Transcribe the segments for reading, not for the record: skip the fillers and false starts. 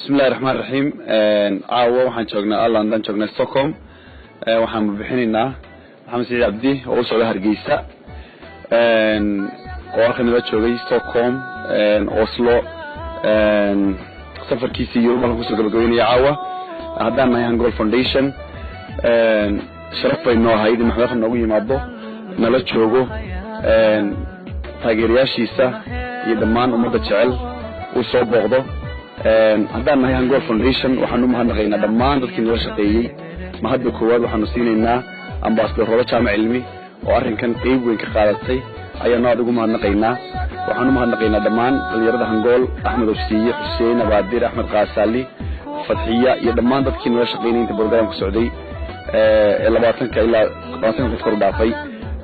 بسم الله الرحمن الرحيم. عاوة waxaan joognaa London joognaa Stockholm. waxaan bixinaynaa Maxamed Saciid Cabdi oo soo hargeysa oo halkan la joogay Stockholm Oslo safarkiisii Yurub halku soo gabagabeynaya caawa haddaan nahay Hangol Foundation sharaf bay noo ahayd in maxaa noogu yimaado nala joogo taageerayaashiisa iyo dhammaan ummadda jecel uu soo booqdo haddaan nahay Hangol Foundation waxaanu mahadnaqaynaa dhammaan dadkii nala shaqeeyay mahadda koowaad waxaanu siinaynaa ambassador Rola Jaamac Cilmi oo arrinkan qeyb weyn ka qaadatay ayaanu aad ugu mahadnaqaynaa waxaanu mahadnaqaynaa dhammaan dhalinyarada Hangol Axmed Ofsiye Xuseen Abaadir Axmed Qaasali Fadhiya iyo dhammaan dadkii nala shaqeynay inta barnaamijka socday 20 ilaa 20 kor dhaafay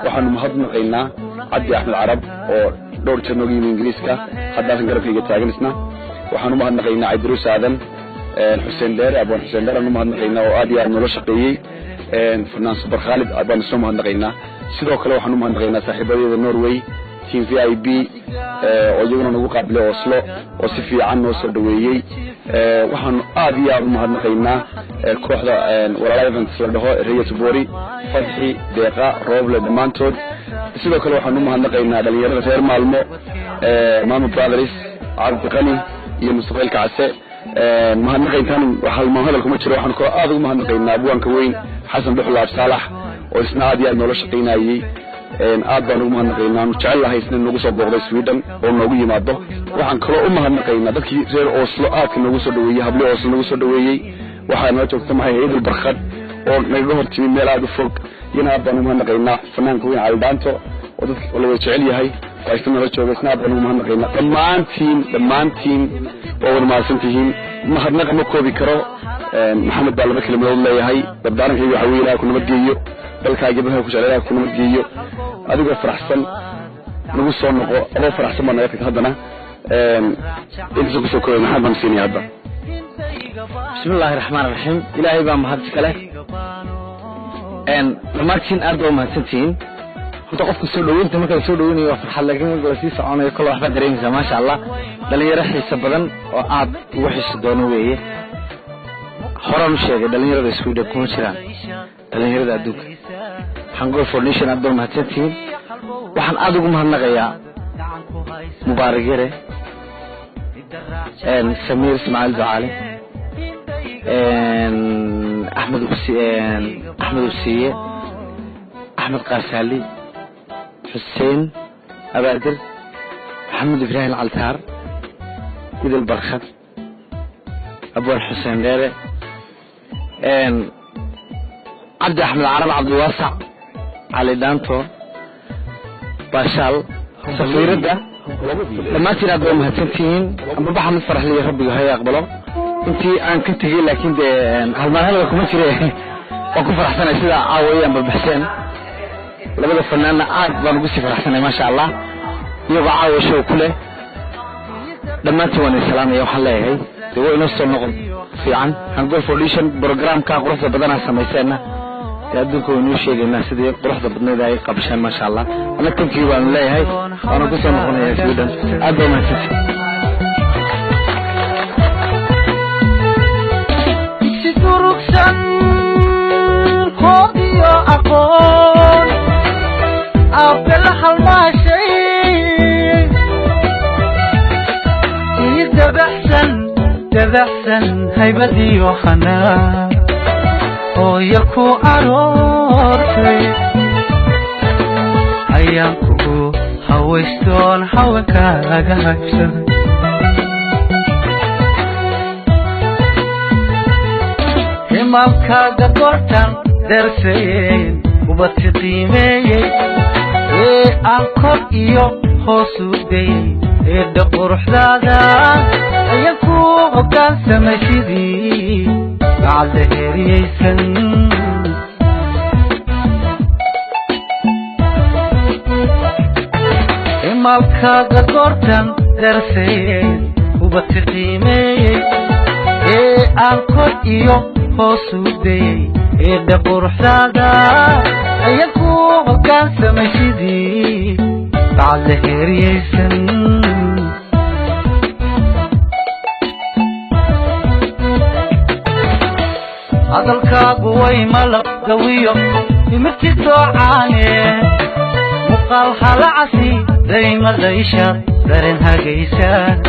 waxaanu mahadnaqaynaa Cabdi Axmed Carab oo dhowr jeer noogu yimid Ingiriiska haddaan garabkayga taaganisna waxaanu mahadnaqaynaa Idris Aadan Xuseen Dheer Abaan Xuseen Dheer aanu mahadnaqaynaa oo aad iyo aad nala shaqeeyay Fernaan Super Khalid abaan soo mahadnaqaynaa sidoo kale waxaanu mahadnaqaynaa saaxiibadeeda Norway Team VIP oo iyaguna nagu qaabilay Oslo oo si fiican noo soo dhaweeyay waxaanu aad iyo aad u mahadnaqaynaa kooxda walaalaha events la dhaho Riyad Bori Fadhi Deeqa Roble dhamaantood sidoo kale waxaanu mahadnaqaynaa dhalinyarada reer Maalmo Mama Brothers Cabdi Qani iyo Mustaqbal Kacse mahadnaqayntaan waxaan ma hadalku ma jiro waxaan ku aad ugu mahadnaqaynaa abwaanka weyn Xasan Dhuxlaab Saalax oo isna aad iyo aad noola shaqeynayay aad baan ugu mahadnaqaynaa jecel lahay isna nagu soo booqday Sweden oo noogu yimaado waxaan kale u mahadnaqaynaa dadkii reer Oslo aad ka nagu soo dhaweeyay hablo Oslo nagu soo dhaweeyay waxaan noo joogtay Hay'adul Barkad oo naga hortimid meel aad u fog iyana aad baan ugu mahadnaqaynaa fanaanka weyn Cali Daanto oo dadka la jecel yahay وإستمر الشغل سناب أنا مهندقين دمانتين وأول ما سنتين مهندق مكوبي كرو محمد بالبك اللي من الله هاي بدارن هي حويلها كنا متجيو بل كاجبها كوش عليها كنا متجيو هذا فرح سن نقول صون نقو أو فرح سن ما نيفك هذانا إنسو كسوكو محمد سيني هذا بسم الله الرحمن الرحيم إلهي بام هذا كله ماركين أربعة ما سنتين انت قفك سو دوين تمك سو دوين iyo farxad laakiin marka si soconayo kala waxba dareemaysa ma sha Allah dhalinyaro xiisa badan oo aad ugu xiiso doono weeye horan sheegay dhalinyarada isku dhig kuma jiraan dhalinyarada adduunka Hangol Foundation aad ma hatiin waxaan aad ugu mahadnaqayaa Mubaarak Yare Samir Ismail Ducaale Ahmed Ofsiye Ahmed Qaasali حسين أبادر محمد إبراهيم العلتار إذا البرخت أبو الحسين ديري عبد أحمد العرب عبد الواسع علي دانتو باشال سفير ده لما تينا دو مهتمتين أما بحا مفرح لي ربي هيا أقبله انتي أنا كنت تقول لكن دي هالمرحلة لكم أشري وكو فرحتنا سيدا عاوية بحسين labada fanaana aad baan ugu sii faraxsanay ma sha Allah iyaga caawa show kule dhamaantii waan salaamay waxaan leeyahay way inoo soo noqon fiican Hangol Foundation program ka quruxda badan aan sameeyayna adduunka way inoo sheegaynaa sidii quruxda badneed ay qabshaan ma sha Allah ana tankii waan leeyahay waan ku soo noqonayaa Sweden aad baan mahadsan si durugsan koobiyo aqoon أقبل حلماشي يدبحسن هيبتي وحنا ويكو أرورتي أيامكو هوشتون حوكا لغاكشن همالكا قدورتان درسين وبطي قيمي أنكر إيو خصودي إيدا قرحدادا أيكو هكان سمشيدي بعد هريسن إمالكا قدورتان درسين وبتقيمي أنكر إيو خصودي إيدا قرحدادا أيكو هكان سمشيدي بعد هريسن هذا الكاغوي ملق قوية يمتي توعاني مقال خلعسي دايما ليشان دارين هاقيسان